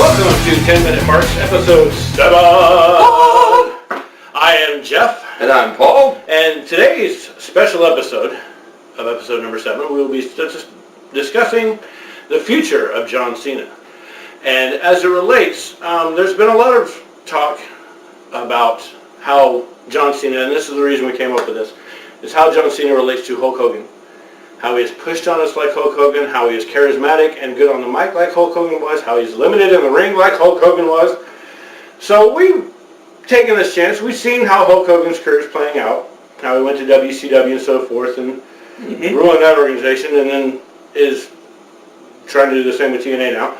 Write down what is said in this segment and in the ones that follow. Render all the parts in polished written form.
Welcome to 10 Minute Marks, episode 7. I am Jeff. And I'm Paul. And today's special episode of episode number 7, we will be discussing the future of John Cena. And as it relates, there's been a lot of talk about how John Cena, and this is the reason we came up with this, is how John Cena relates to Hulk Hogan. How he is pushed on us like Hulk Hogan, how he is charismatic and good on the mic like Hulk Hogan was, how he's limited in the ring like Hulk Hogan was. So we've taken this chance. We've seen how Hulk Hogan's career is playing out, how he went to WCW and so forth and ruined that organization, and then is trying to do the same with TNA now,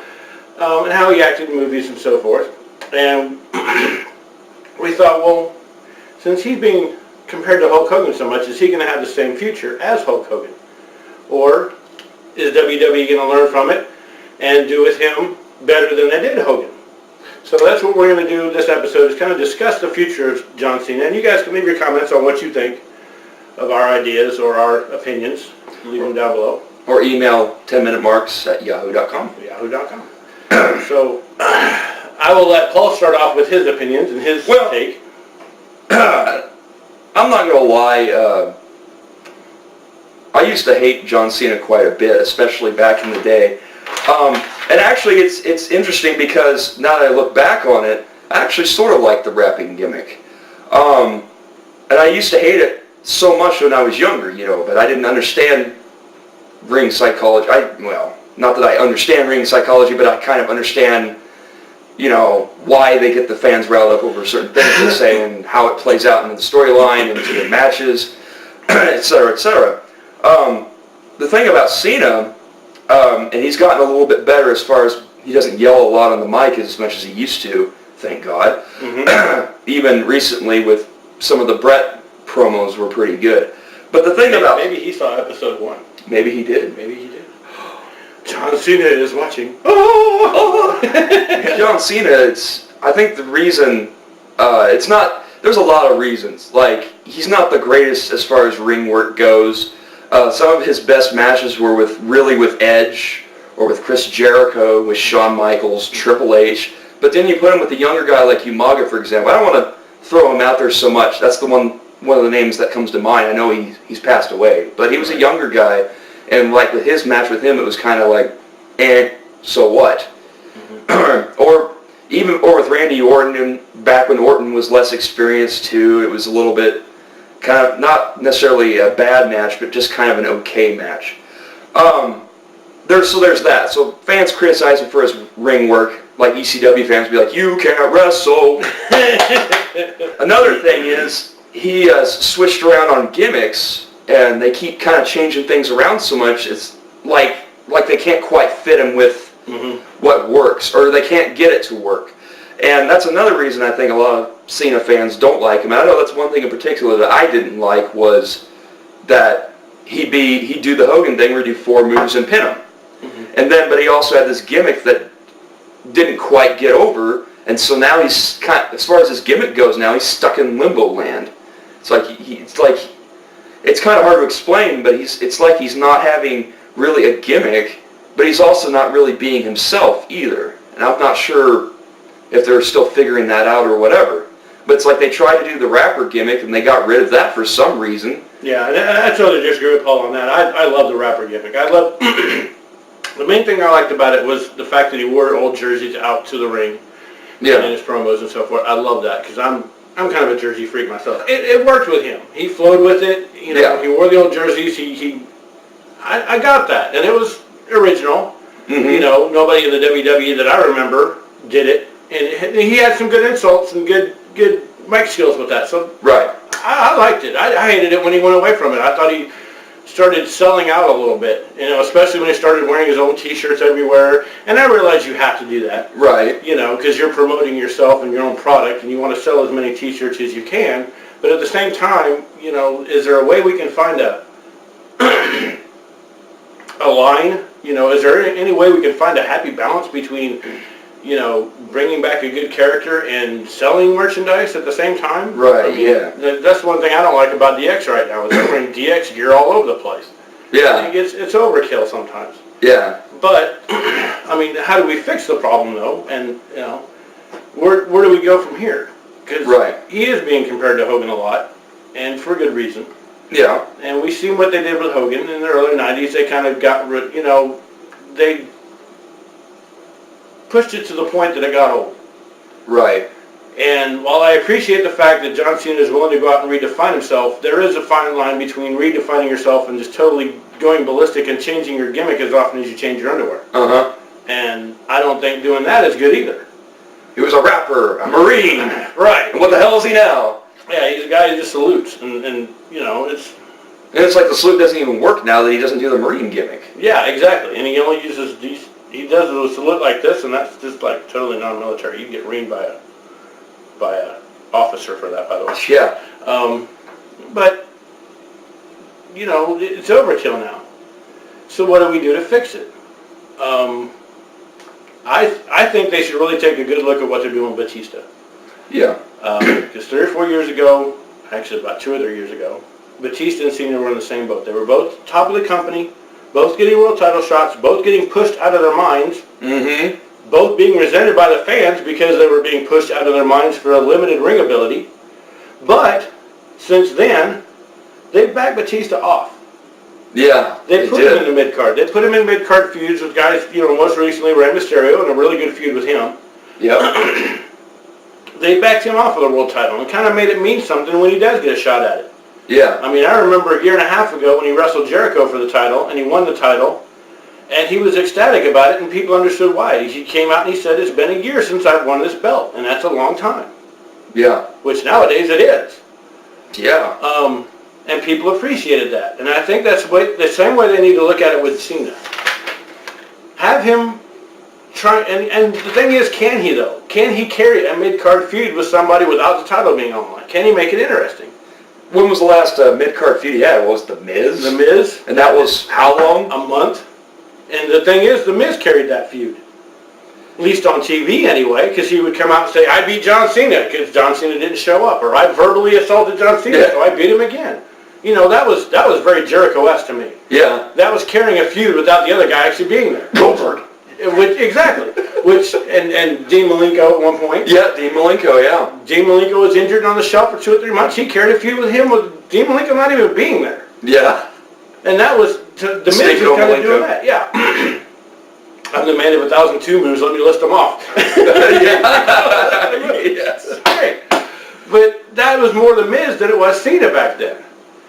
and how he acted in movies and so forth. And we thought, well, since he's being compared to Hulk Hogan so much, is he going to have the same future as Hulk Hogan? Or is WWE going to learn from it and do with him better than they did Hogan? So that's what we're going to do this episode, is kind of discuss the future of John Cena. And you guys can leave your comments on what you think of our ideas or our opinions. Leave them down below. Or email 10minutemarks@yahoo.com. Yahoo.com. So I will let Paul start off with his opinions and his take. I'm not going to lie. I used to hate John Cena quite a bit, especially back in the day. And actually, it's interesting because now that I look back on it, I actually sort of like the rapping gimmick. And I used to hate it so much when I was younger, but I didn't understand ring psychology. Not that I understand ring psychology, but I kind of understand, why they get the fans riled up over certain things they say and how it plays out into the storyline, into the matches, etc., etc. The thing about Cena, and he's gotten a little bit better as far as he doesn't yell a lot on the mic as much as he used to, thank God. Even recently with some of the Brett promos were pretty good. But the thing about... Maybe he saw episode 1. Maybe he did. Maybe he did. John Cena is watching. John Cena, I think the reason, it's not... There's a lot of reasons. Like, he's not the greatest as far as ring work goes. Some of his best matches were with Edge, or with Chris Jericho, with Shawn Michaels, Triple H. But then you put him with a younger guy like Umaga, for example. I don't want to throw him out there so much. That's the one of the names that comes to mind. I know he's passed away, but he was a younger guy, and like with his match with him, it was kind of like, so what? Or with Randy Orton, back when Orton was less experienced too, it was a little bit kind of, not necessarily a bad match, but just kind of an okay match. There's that. So fans criticize him for his ring work, like ECW fans be like, you can't wrestle. Another thing is, he switched around on gimmicks, and they keep kind of changing things around so much, it's like they can't quite fit him with what works, or they can't get it to work. And that's another reason I think a lot of Cena fans don't like him. And I know that's one thing in particular that I didn't like, was that he'd do the Hogan thing where he'd do 4 moves and pin him. But he also had this gimmick that didn't quite get over, and so now he's as far as his gimmick goes now, he's stuck in limbo land. It's kind of hard to explain, but it's like he's not having really a gimmick, but he's also not really being himself either. And I'm not sure if they're still figuring that out or whatever. But it's like they tried to do the rapper gimmick and they got rid of that for some reason. Yeah, and I totally disagree with Paul on that. I love the rapper gimmick. The main thing I liked about it was the fact that he wore old jerseys out to the ring in his promos and so forth. I love that because I'm kind of a jersey freak myself. It worked with him. He flowed with it. He wore the old jerseys. I got that, and it was original. Nobody in the WWE that I remember did it. And he had some good insults and good mic skills with that. So I liked it. I hated it when he went away from it. I thought he started selling out a little bit, especially when he started wearing his own T-shirts everywhere. And I realized you have to do that. Right. Because you're promoting yourself and your own product, and you want to sell as many T-shirts as you can. But at the same time, is there a way we can find a line? Is there any way we can find a happy balance between bringing back a good character and selling merchandise at the same time? Right, That's one thing I don't like about DX right now, is they're wearing DX gear all over the place. Yeah. I think it's overkill sometimes. Yeah. But I mean, how do we fix the problem though? And where do we go from here? Because he is being compared to Hogan a lot, and for good reason. Yeah. And we've seen what they did with Hogan in the early 90s. They kind of got rid, they pushed it to the point that it got old. Right. And while I appreciate the fact that John Cena is willing to go out and redefine himself, there is a fine line between redefining yourself and just totally going ballistic and changing your gimmick as often as you change your underwear. Uh-huh. And I don't think doing that is good either. He was a rapper, a Marine. Right. And what the hell is he now? Yeah, he's a guy who just salutes. And it's... And it's like the salute doesn't even work now that he doesn't do the Marine gimmick. Yeah, exactly. And he only uses these... He does a salute like this, and that's just like totally non-military. You get reamed by a officer for that, by the way. Yeah. But, it's overkill now. So what do we do to fix it? I think they should really take a good look at what they're doing with Batista. Yeah. Because 3 or 4 years ago, actually about 2 or 3 years ago, Batista and Cena were in the same boat. They were both top of the company, both getting world title shots, both getting pushed out of their minds, both being resented by the fans because they were being pushed out of their minds for a limited ring ability. But since then, they've backed Batista off. Yeah, they put him in the mid-card. They put him in mid-card feuds with guys, most recently Rey Mysterio, and a really good feud with him. Yep. They backed him off with a world title and kind of made it mean something when he does get a shot at it. Yeah. I mean, I remember a year and a half ago when he wrestled Jericho for the title, and he won the title, and he was ecstatic about it, and people understood why. He came out and he said, it's been a year since I've won this belt, and that's a long time. Yeah. Which nowadays it is. Yeah. And people appreciated that. And I think that's the same way they need to look at it with Cena. Have him try, and the thing is, can he though? Can he carry a mid-card feud with somebody without the title being on the line? Can he make it interesting? When was the last mid-card feud he had? Was The Miz? The Miz. And that was how long? A month. And the thing is, The Miz carried that feud. At least on TV anyway, because he would come out and say, I beat John Cena, because John Cena didn't show up, or I verbally assaulted John Cena, so I beat him again. That was very Jericho-esque to me. Yeah. That was carrying a feud without the other guy actually being there. Goldberg. Exactly. And Dean Malenko at one point. Yeah, Dean Malenko, yeah. Dean Malenko was injured on the shelf for 2 or 3 months. He carried a feud with him with Dean Malenko not even being there. Yeah. And that was, the Miz was kind of doing that. Yeah. I'm the man of 1,002 moves. Let me list them off. Yes. Great. But that was more the Miz than it was Cena back then.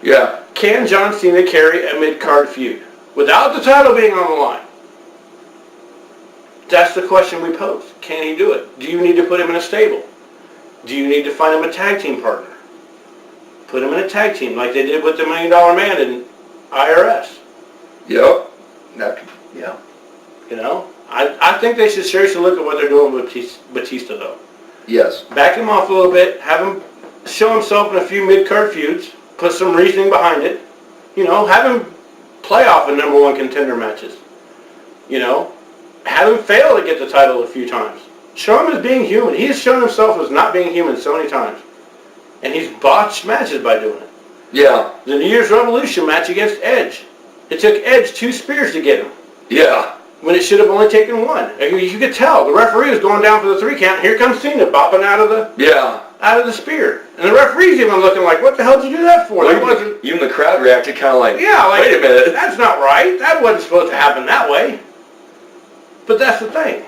Yeah. Can John Cena carry a mid-card feud without the title being on the line? That's the question we pose. Can he do it? Do you need to put him in a stable? Do you need to find him a tag team partner? Put him in a tag team like they did with the $1 Million Man in IRS. Yep. Yeah. I think they should seriously look at what they're doing with Batista though. Yes. Back him off a little bit, have him show himself in a few mid-card feuds, put some reasoning behind it, have him play off in #1 contender matches. Have him fail to get the title a few times. Show him as being human. He has shown himself as not being human so many times. And he's botched matches by doing it. Yeah. The New Year's Revolution match against Edge. It took Edge 2 spears to get him. Yeah. When it should have only taken 1. You could tell. The referee was going down for the 3 count. Here comes Cena bopping out of the spear. And the referee's even looking like, what the hell did you do that for? Well, even the crowd reacted kind of like, yeah, wait a minute. That's not right. That wasn't supposed to happen that way. But that's the thing.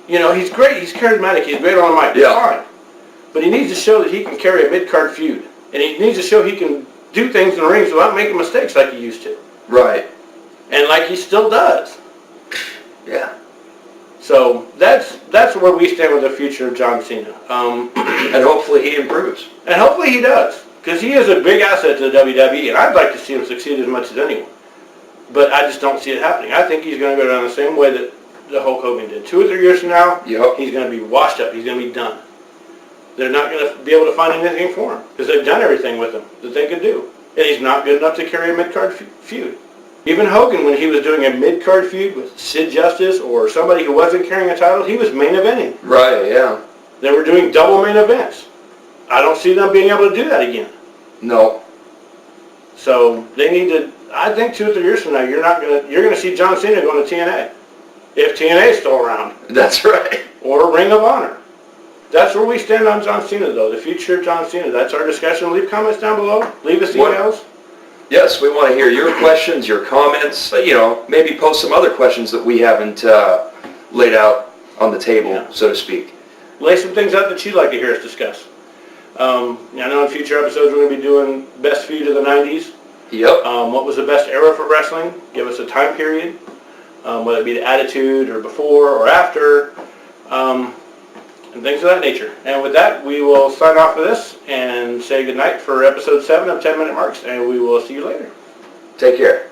He's great. He's charismatic. He's great on the mic. Yeah. Fine. But he needs to show that he can carry a mid-card feud. And he needs to show he can do things in the rings without making mistakes like he used to. Right. And like he still does. Yeah. So that's where we stand with the future of John Cena. And hopefully he improves. And hopefully he does. Because he is a big asset to the WWE, and I'd like to see him succeed as much as anyone. But I just don't see it happening. I think he's going to go down the same way that the Hulk Hogan did. 2 or 3 years from now, he's going to be washed up. He's going to be done. They're not going to be able to find anything for him because they've done everything with him that they could do. And he's not good enough to carry a mid-card feud. Even Hogan, when he was doing a mid-card feud with Sid Justice or somebody who wasn't carrying a title, he was main eventing. Right, yeah. They were doing double main events. I don't see them being able to do that again. No. So they need to. I think 2 or 3 years from now, you're going to see John Cena going to TNA. if TNA is still around, That's right. or Ring of Honor. That's where we stand on John Cena, though. The future of John Cena. That's our discussion. Leave comments down below. Leave us emails. Yes, we want to hear your questions, your comments. You know, maybe post some other questions that we haven't laid out on the table, so to speak. Lay some things out that you'd like to hear us discuss. I know in future episodes we're going to be doing best feud of the 90s. Yep. What was the best era for wrestling? Give us a time period, whether it be the Attitude or before or after, and things of that nature. And with that, we will sign off for this and say goodnight for episode 7 of 10 Minute Marks, and we will see you later. Take care.